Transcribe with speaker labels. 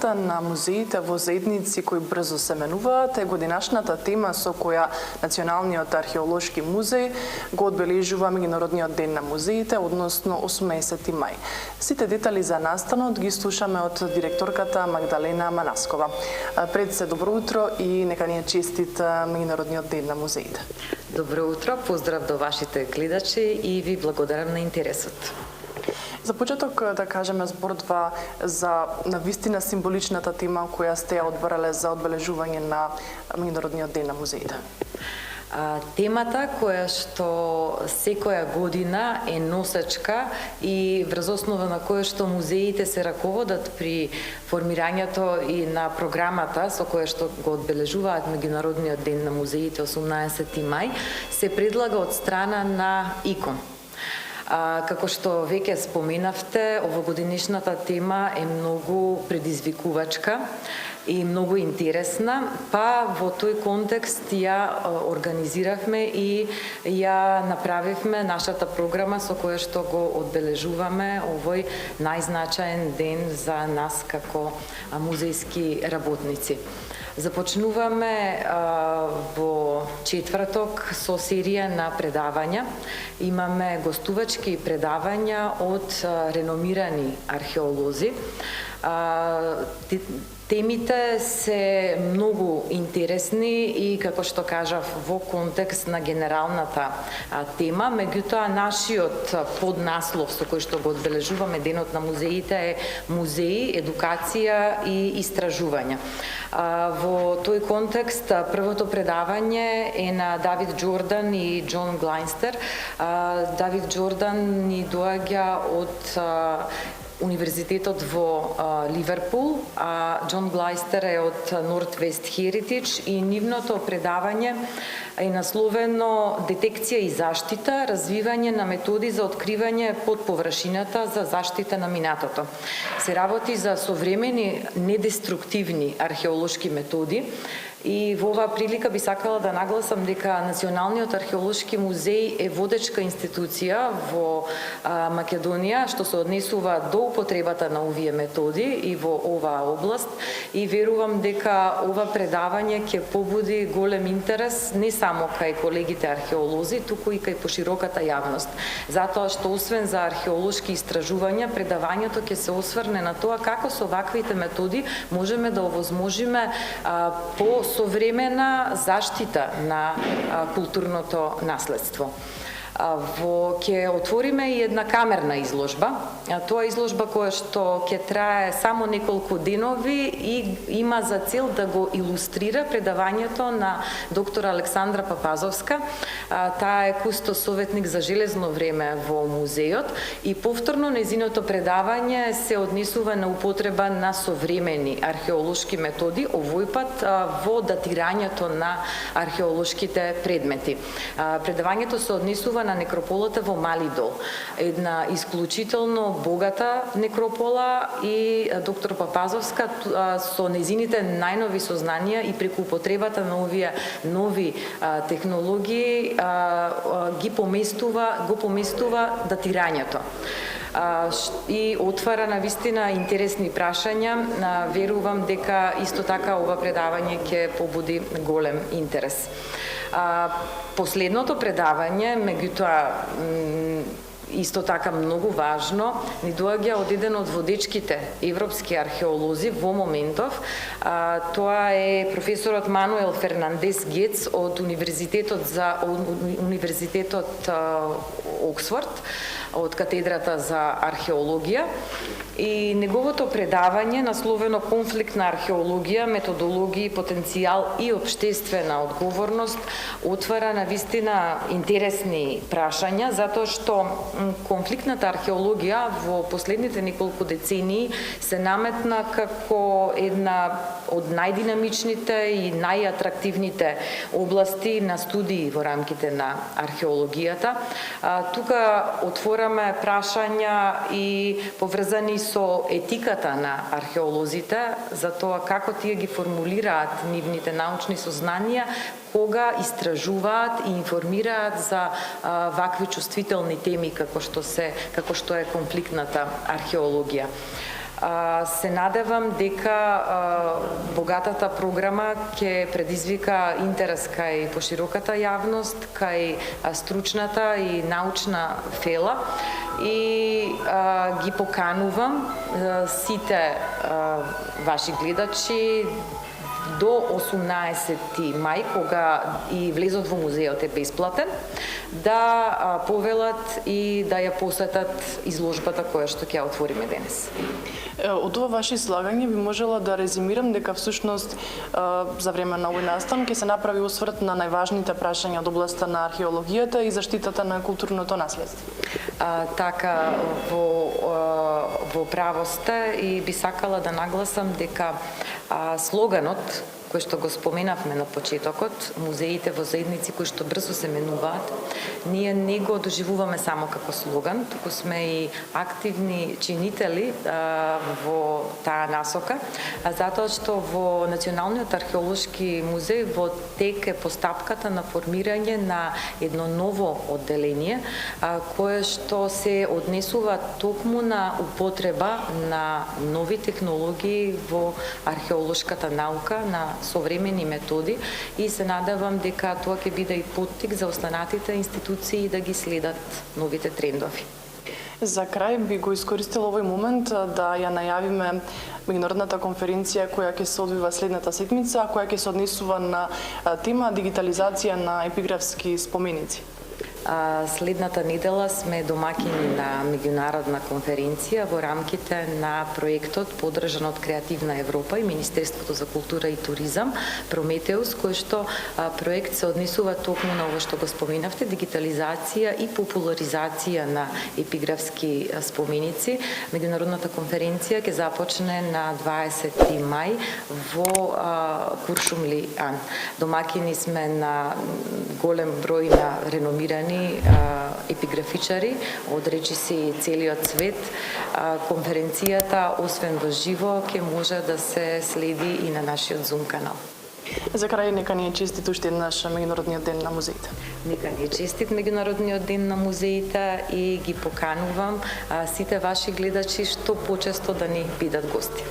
Speaker 1: темата на музеите во заедници кои брзо се менуваат е годинашната тема со која Националниот археолошки музеј го одбележува Меѓународниот ден на музеите, односно 18 мај. Сите детали за настанот ги слушаме од директорката Магдалена Манаскова. Пред се добро утро и нека ни е честит Меѓународниот ден на музеите.
Speaker 2: Добро утро, поздрав до вашите гледачи и ви благодарам на интересот.
Speaker 1: За почеток да кажеме збор два за навистина символичната тема која сте ја одбрале за одбележување на Меѓународниот ден на музеите.
Speaker 2: Темата која што секоја година е носечка и врз основа на која што музеите се раководат при формирањето и на програмата со која што го одбележуваат Меѓународниот ден на музеите 18 мај, се предлага од страна на ИКОМ. Како што веќе споменавте, овогодинешната тема е многу предизвикувачка и многу интересна, па во тој контекст ја организиравме и ја направивме нашата програма со која што го одбележуваме овој најзначаен ден за нас како музејски работници. Започнуваме во четврток со серија на предавања. Имаме гостувачки предавања од реномирани археолози. Темите се многу интересни и, како што кажав, во контекст на генералната тема, меѓутоа нашиот поднаслов со кој што го одбележуваме Денот на музеите е музеи, едукација и истражување. Во тој контекст првото предавање е на Давид Джордан и Џон Глајнстер. Давид Джордан ни доаѓа од Универзитетот во Ливерпул, а Џон Глајнстер е од Northwest Heritage и нивното предавање е насловено Детекција и заштита, развивање на методи за откривање под површината за заштита на минатото. Се работи за современи недеструктивни археолошки методи. И во оваа прилика би сакала да нагласам дека Националниот археолошки музеј е водечка институција во Македонија што се однесува до употребата на овие методи и во оваа област, и верувам дека ова предавање ќе побуди голем интерес не само кај колегите археолози, туку и кај пошироката јавност. Затоа што освен за археолошки истражувања, предавањето ќе се осврне на тоа како со ваквите методи можеме да овозможиме по современа заштита на културното наследство. Ќе отвориме и една камерна изложба. Тоа е изложба која што ќе трае само неколку денови и има за цел да го илустрира предавањето на доктор Александра Папазовска. Таа е кустос советник за железно време во музеот и повторно нејзиното предавање се однесува на употреба на современи археолошки методи, овој пат во датирањето на археолошките предмети. Предавањето се однесува на некрополата во Мали Дол. Една исклучително богата некропола и доктор Папазовска со незините најнови сознанија и преку употребата на овие нови технологии го поместува датирањето. И отвара навистина интересни прашања. Верувам дека исто така ова предавање ќе побуди голем интерес. Последното предавање, меѓутоа исто така многу важно, ни доаѓа од еден од водечките европски археолози во моментов. Тоа е професорот Мануел Фернандес Гец од Универзитетот Оксфорд, од катедрата за археологија. И неговото предавање, насловено Конфликтна археологија, методологија, потенцијал и општествена одговорност, отвара навистина интересни прашања, затоа што конфликтната археологија во последните неколку децении се наметна како една од најдинамичните и најатрактивните области на студии во рамките на археологијата. Тука отвораме прашања и поврзани со етиката на археолозите, за тоа како тие ги формулираат нивните научни сознанија, кога истражуваат и информираат за вакви чувствителни теми како што е конфликтната археологија. Се надевам дека богатата програма ќе предизвика интерес кај пошироката јавност, кај стручната и научна фела и ги поканувам сите ваши гледачи до 18 мај, кога и влезот во музеот е бесплатен, да повелат и да ја посетат изложбата која што ќе ја отвориме денес.
Speaker 1: Од ова ваше излагање би можела да резимирам дека всушност за време на овој настан ќе се направи осврт на најважните прашања од областта на археологијата и заштитата на културното наследство.
Speaker 2: Така во право сте и би сакала да нагласам дека слоганот кој што го споменавме на почетокот, музеите во заедници кои што брзо се менуваат, ние не го доживуваме само како слоган, туку сме и активни чинители во таа насока, затоа што во Националниот археолошки музеј во тек е постапката на формирање на едно ново одделение, кое што се однесува токму на употреба на нови технологии во археолошката наука, на современи методи и се надевам дека тоа ќе биде и поттик за останатите институции да ги следат новите трендови.
Speaker 1: За крај би го искористила овој момент да ја најавиме меѓународната конференција која ќе се одвива следната седмица, која ќе се однесува на тема дигитализација на епиграфски споменици.
Speaker 2: Следната недела сме домаќини на меѓународна конференција во рамките на проектот поддржан од Креативна Европа и Министерството за култура и туризам Прометеус, кој што проект се однесува токму на ово што го споменавте, дигитализација и популаризација на епиграфски споменици. Меѓународната конференција ќе започне на 20 мај во Куршумли Ан. Домаќини сме на голем број на реномирани епиграфичари од речиси целиот свет. Конференцијата, освен во живо, ќе може да се следи и на нашиот Zoom канал.
Speaker 1: За крај, нека ни е честит уште еднаш Меѓународниот ден на музеите.
Speaker 2: Нека ни е честит Меѓународниот ден на музеите и ги поканувам сите ваши гледачи што почесто да ни бидат гости.